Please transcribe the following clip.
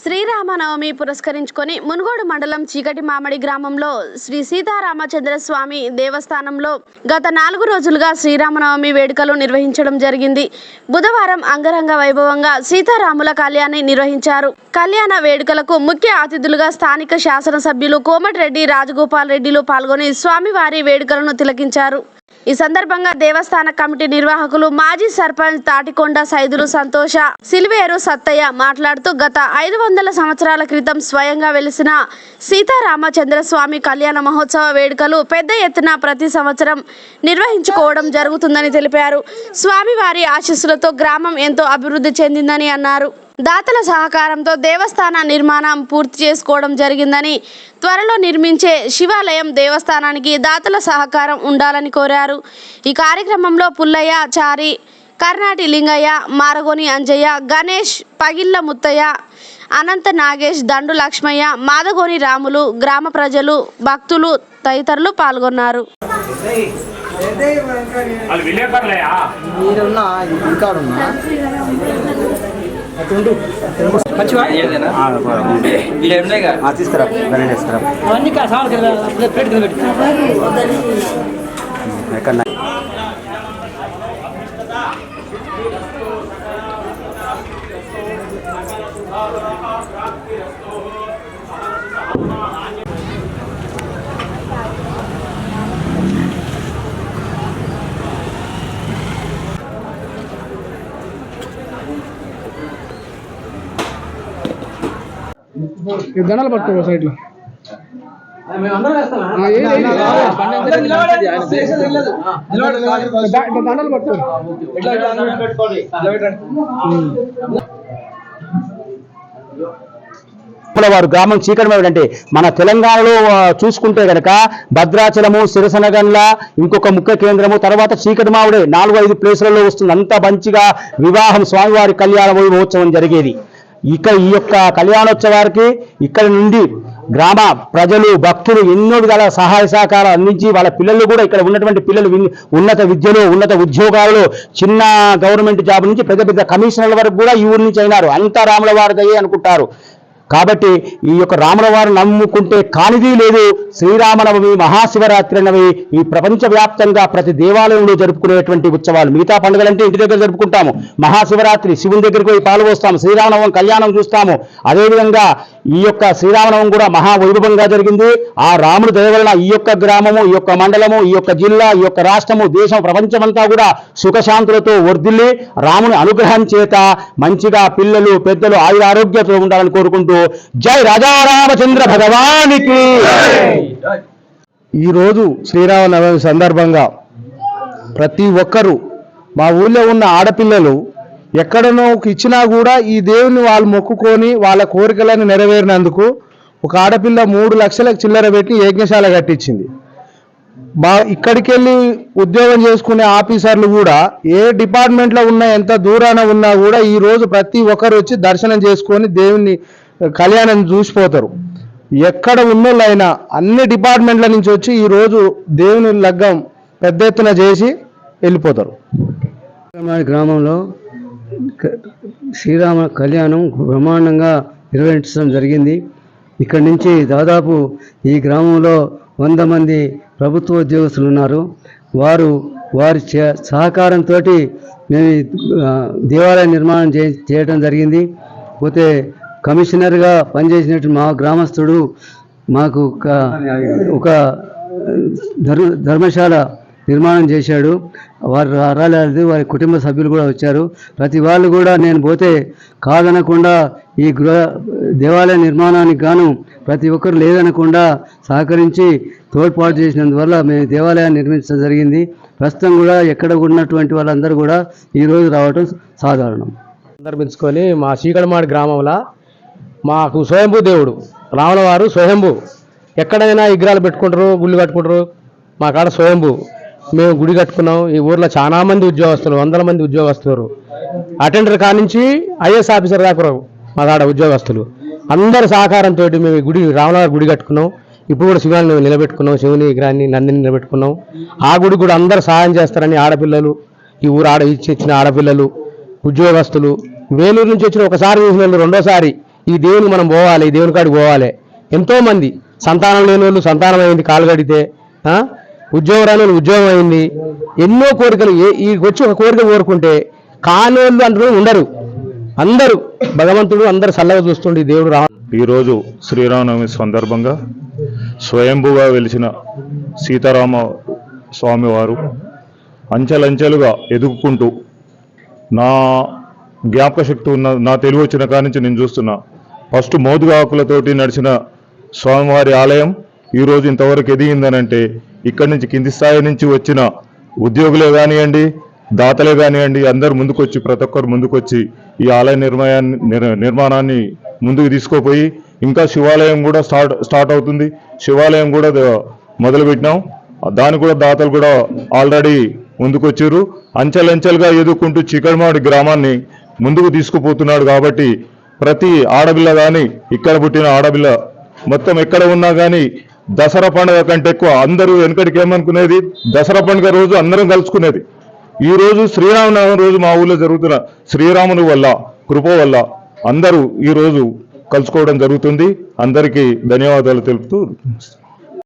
శ్రీరామనవమి పురస్కరించుకొని మునుగోడు మండలం చీకటి మామిడి గ్రామంలో శ్రీ సీతారామచంద్ర స్వామి దేవస్థానంలో గత 4 రోజులుగా శ్రీరామనవమి వేడుకలు నిర్వహించడం జరిగింది. బుధవారం అంగరంగ వైభవంగా సీతారాముల కళ్యాణాన్ని నిర్వహించారు. కళ్యాణ వేడుకలకు ముఖ్య అతిథులుగా స్థానిక శాసనసభ్యులు కోమటిరెడ్డి రాజగోపాల్ రెడ్డిలు పాల్గొని స్వామివారి వేడుకలను తిలకించారు. ఈ సందర్భంగా దేవస్థాన కమిటీ నిర్వాహకులు మాజీ సర్పంచ్ తాటికొండ సైదులు సంతోష, సిల్వేరు సత్తయ్య మాట్లాడుతూ గత 500 సంవత్సరాల క్రితం స్వయంగా వెలిసిన సీతారామచంద్ర స్వామి కళ్యాణ మహోత్సవ వేడుకలు పెద్ద ఎత్తున ప్రతి సంవత్సరం నిర్వహించుకోవడం జరుగుతుందని తెలిపారు. స్వామివారి ఆశీస్సులతో గ్రామం ఎంతో అభివృద్ధి చెందిందని అన్నారు. దాతల సహకారంతో దేవస్థాన నిర్మాణం పూర్తి చేసుకోవడం జరిగిందని, త్వరలో నిర్మించే శివాలయం దేవస్థానానికి దాతల సహకారం ఉండాలని కోరారు. ఈ కార్యక్రమంలో పుల్లయ్య, చారి, కర్నాటి లింగయ్య, మారగోని అంజయ్య, గణేష్, పగిళ్ళ ముత్తయ్య, అనంత నాగేష్, దండు లక్ష్మయ్య, మాదగోని రాములు, గ్రామ ప్రజలు, భక్తులు తదితరులు పాల్గొన్నారు. దండాలు పట్టుకో సైడ్ లో దండాలు పట్టుకో. వారు గ్రామం చీకటి అంటే మన తెలంగాణలో చూసుకుంటే గనక భద్రాచలము, సిరసనగండ్ల, ఇంకొక ముఖ్య కేంద్రము, తర్వాత చీకటి మావిడే 4-5 ప్లేసులలో వస్తుంది. అంత మంచిగా వివాహం స్వామివారి కళ్యాణ మహోత్సవం జరిగేది. ఇక ఈ యొక్క కళ్యాణోత్సవానికి ఇక్కడి నుండి గ్రామ ప్రజలు, భక్తులు ఎన్నో విధాల సహాయ సహకారాలు అందించి వాళ్ళ పిల్లలు కూడా ఇక్కడ ఉన్నటువంటి పిల్లలు ఉన్నత విద్యలో, ఉన్నత ఉద్యోగాలలో, చిన్న గవర్నమెంట్ జాబ్ నుంచి పెద్ద పెద్ద కమిషనర్ల వరకు కూడా ఈ ఊరి నుంచి అయినారు. అంతా రాముల వారిదయ్యే అనుకుంటారు. కాబట్టి ఈ యొక్క రాముల వారు నమ్ముకుంటే కానిది లేదు. శ్రీరామనవమి, మహాశివరాత్రి అన్నవి ఈ ప్రపంచవ్యాప్తంగా ప్రతి దేవాలయంలో జరుపుకునేటువంటి ఉత్సవాలు. మిగతా పండుగలంటే ఇంటి దగ్గర జరుపుకుంటాము. మహాశివరాత్రి శివుని దగ్గరికి పోయి పాల్గొస్తాము, శ్రీరామనవమి కళ్యాణం చూస్తాము. అదేవిధంగా ఈ యొక్క శ్రీరామనవమి కూడా మహావైభవంగా జరిగింది. ఆ రాముడి దయ వలన ఈ యొక్క గ్రామము, ఈ యొక్క మండలము, ఈ యొక్క జిల్లా, ఈ యొక్క రాష్ట్రము, దేశం, ప్రపంచమంతా కూడా సుఖశాంతులతో వర్ధిల్లి రాముని అనుగ్రహం చేత మంచిగా పిల్లలు, పెద్దలు ఆయురారోగ్యంతో ఉండాలని కోరుకుంటూ జై రాజారామచంద్ర భగవానికి. ఈరోజు శ్రీరామనవమి సందర్భంగా ప్రతి ఒక్కరూ, మా ఊళ్ళో ఉన్న ఆడపిల్లలు ఎక్కడనో ఇచ్చినా కూడా ఈ దేవుని వాళ్ళు మొక్కుకొని వాళ్ళ కోరికలను నెరవేరినందుకు ఒక ఆడపిల్ల 3 లక్షలకు చిల్లర పెట్టి యజ్ఞశాల కట్టించింది. ఇక్కడికి వెళ్ళి ఉద్యోగం చేసుకునే ఆఫీసర్లు కూడా ఏ డిపార్ట్మెంట్లో ఉన్నా, ఎంత దూరాన ఉన్నా కూడా ఈరోజు ప్రతి ఒక్కరు వచ్చి దర్శనం చేసుకొని దేవుని కళ్యాణం చూసిపోతారు. ఎక్కడ ఉన్నోళ్ళైనా అన్ని డిపార్ట్మెంట్ల నుంచి వచ్చి ఈరోజు దేవుని లగ్గం పెద్ద ఎత్తున చేసి వెళ్ళిపోతారు. గ్రామంలో శ్రీరామ కళ్యాణం బ్రహ్మాండంగా నిర్వహించడం జరిగింది. ఇక్కడి నుంచి దాదాపు ఈ గ్రామంలో 100 మంది ప్రభుత్వ ఉద్యోగస్తులు ఉన్నారు. వారి సహకారంతో మేము దేవాలయ నిర్మాణం చేయడం జరిగింది. పోతే కమిషనర్గా పనిచేసినట్టు మా గ్రామస్తుడు మాకు ఒక ధర్మశాల నిర్మాణం చేశాడు. వారు రాలేదు, వారి కుటుంబ సభ్యులు కూడా వచ్చారు. ప్రతి వాళ్ళు కూడా నేను పోతే కాదనకుండా ఈ దేవాలయ నిర్మాణానికి గాను ప్రతి ఒక్కరు లేదనకుండా సహకరించి తోడ్పాటు చేసినందువల్ల మేము దేవాలయాన్ని నిర్మించడం జరిగింది. ప్రస్తుతం కూడా ఎక్కడ ఉన్నటువంటి వాళ్ళందరూ కూడా ఈరోజు రావడం సాధారణం. సందర్భించుకొని మా చీకటిమాడి గ్రామంలో మాకు స్వయంభూ దేవుడు రాముల వారు స్వయంభూ. ఎక్కడైనా విగ్రహాలు పెట్టుకుంటారు, గుళ్ళు కట్టుకుంటారు. మా కాడ స్వయంభూ. మేము గుడి కట్టుకున్నాం. ఈ ఊర్లో చాలా మంది ఉద్యోగస్తులు, 100 మంది ఉద్యోగస్తులు, అటెండర్ కానించి ఐఏఎస్ ఆఫీసర్ దాకా మా కాడ ఉద్యోగస్తులు అందరి సహకారంతో మేము గుడి రాముల వారి గుడి కట్టుకున్నాం. ఇప్పుడు కూడా శివాన్ని నిలబెట్టుకున్నాం, శివుని విగ్రహాన్ని, నందిని నిలబెట్టుకున్నాం. ఆ గుడి కూడా అందరూ సహాయం చేస్తారని ఆడపిల్లలు, ఈ ఊరు ఇచ్చిన ఆడపిల్లలు, ఉద్యోగస్తులు, వేలూరు నుంచి వచ్చిన ఒకసారి చూసిన రెండోసారి ఈ దేవునికి మనం పోవాలి, ఈ దేవుని కాడికి పోవాలి. ఎంతోమంది సంతానం లేని వాళ్ళు సంతానం అయింది కాలు కడితే, ఉద్యోగం రాని వాళ్ళు ఉద్యోగం అయింది. ఎన్నో కోరికలు ఈ వచ్చి ఒక కోరిక కోరుకుంటే కాని వాళ్ళు అంటూ ఉండరు. అందరూ భగవంతుడు అందరు చల్లగా చూస్తుండే దేవుడు ఈరోజు శ్రీరామనవమి సందర్భంగా స్వయంభుగా వెలిసిన సీతారామ స్వామి వారు అంచెలంచెలుగా ఎదుగుకుంటూ నా జ్ఞాపక శక్తి ఉన్న నా తెలివి వచ్చిన కాడి నుంచి నేను చూస్తున్నా. ఫస్ట్ మోదుగా ఆకులతోటి నడిచిన స్వామివారి ఆలయం ఈరోజు ఇంతవరకు ఎదిగిందనంటే ఇక్కడి నుంచి కింది స్థాయి నుంచి వచ్చిన ఉద్యోగులే కానివ్వండి, దాతలే కానివ్వండి, అందరు ముందుకొచ్చి ప్రతి ఒక్కరు ముందుకొచ్చి ఈ ఆలయ నిర్మాణాన్ని ముందుకు తీసుకుపోయి ఇంకా శివాలయం కూడా స్టార్ట్ అవుతుంది. శివాలయం కూడా మొదలుపెట్టినాం. దానికి కూడా దాతలు కూడా ఆల్రెడీ ముందుకొచ్చారు. అంచెలంచెలుగా ఎదుర్కొంటూ చీకటిమామిడి గ్రామాన్ని ముందుకు తీసుకుపోతున్నాడు. కాబట్టి ప్రతి ఆడపిల్ల కానీ, ఇక్కడ పుట్టిన ఆడపిల్ల మొత్తం ఎక్కడ ఉన్నా కానీ దసరా పండుగ కంటే ఎక్కువ అందరూ వెనకటికి ఏమనుకునేది, దసరా పండుగ రోజు అందరం కలుసుకునేది. ఈ రోజు శ్రీరామనవమి రోజు మా ఊళ్ళో జరుగుతున్న శ్రీరాముని వల్ల కృప వల్ల అందరూ ఈ రోజు కలుసుకోవడం జరుగుతుంది. అందరికీ ధన్యవాదాలు తెలుపుతూ